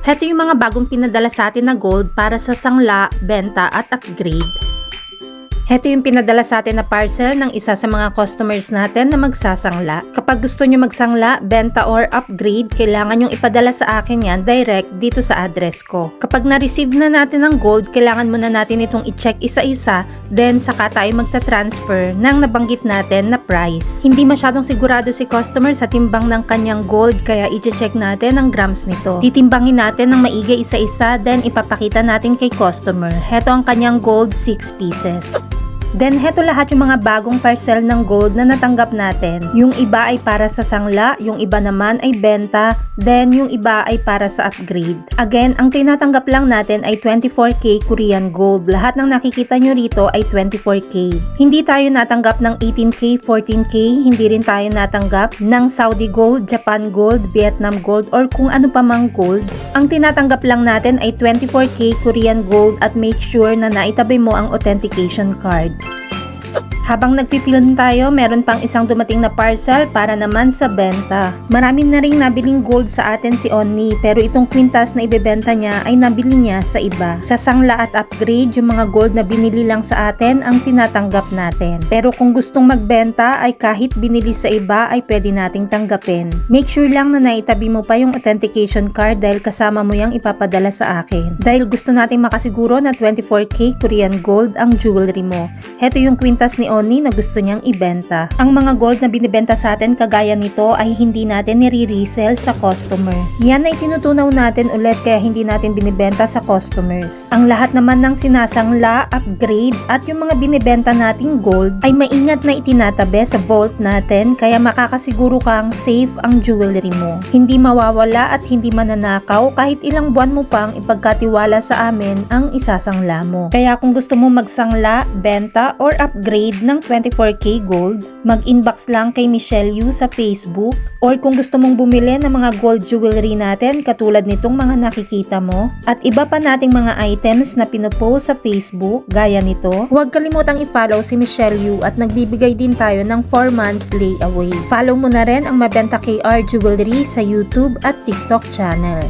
Heto yung mga bagong pinadala sa atin na gold para sa sangla, benta at upgrade. Heto yung pinadala sa atin na parcel ng isa sa mga customers natin na magsasangla. Kapag gusto nyo magsangla, benta or upgrade, kailangan yung ipadala sa akin yan direct dito sa address ko. Kapag na-receive na natin ang gold, kailangan muna natin itong i-check isa-isa, then saka tayo magta-transfer ng nabanggit natin na price. Hindi masyadong sigurado si customer sa timbang ng kanyang gold, kaya i-check natin ang grams nito. Titimbangin natin ng maigi isa-isa, then ipapakita natin kay customer. Heto ang kanyang gold 6 pieces. Then heto lahat yung mga bagong parcel ng gold na natanggap natin. Yung iba ay para sa sangla, yung iba naman ay benta, then yung iba ay para sa upgrade. Again, ang tinatanggap lang natin ay 24K Korean gold. Lahat ng nakikita nyo rito ay 24K. Hindi tayo natanggap ng 18K, 14K, hindi rin tayo natanggap ng Saudi gold, Japan gold, Vietnam gold, or kung ano pa mang gold. Ang tinatanggap lang natin ay 24K Korean gold at make sure na naitabi mo ang authentication card. Habang nagpi-film tayo, meron pang isang dumating na parcel para naman sa benta. Marami na ring nabiling gold sa atin si Onni, pero itong kwintas na ibebenta niya ay nabili niya sa iba. Sa sangla at upgrade, yung mga gold na binili lang sa atin ang tinatanggap natin. Pero kung gustong magbenta ay kahit binili sa iba ay pwede nating tanggapin. Make sure lang na naitabi mo pa yung authentication card dahil kasama mo yung ipapadala sa akin. Dahil gusto nating makasiguro na 24K Korean gold ang jewelry mo. Heto yung kwintas ni Onni na gusto niyang ibenta. Ang mga gold na binibenta sa atin kagaya nito ay hindi natin nire-resell sa customer. Yan ay tinutunaw natin ulit kaya hindi natin binibenta sa customers. Ang lahat naman ng sinasangla, upgrade at yung mga binibenta nating gold ay maingat na itinatabi sa vault natin kaya makakasiguro kang safe ang jewelry mo. Hindi mawawala at hindi mananakaw kahit ilang buwan mo pang ipagkatiwala sa amin ang isasangla mo. Kaya kung gusto mo magsangla, benta or upgrade ng 24K gold, mag-inbox lang kay Michelle Yu sa Facebook, or kung gusto mong bumili ng mga gold jewelry natin katulad nitong mga nakikita mo at iba pa nating mga items na pinopost sa Facebook gaya nito, huwag kalimutang i-follow si Michelle Yu at nagbibigay din tayo ng 4 months layaway. Follow mo na rin ang Mabenta KR Jewelry sa YouTube at TikTok channel.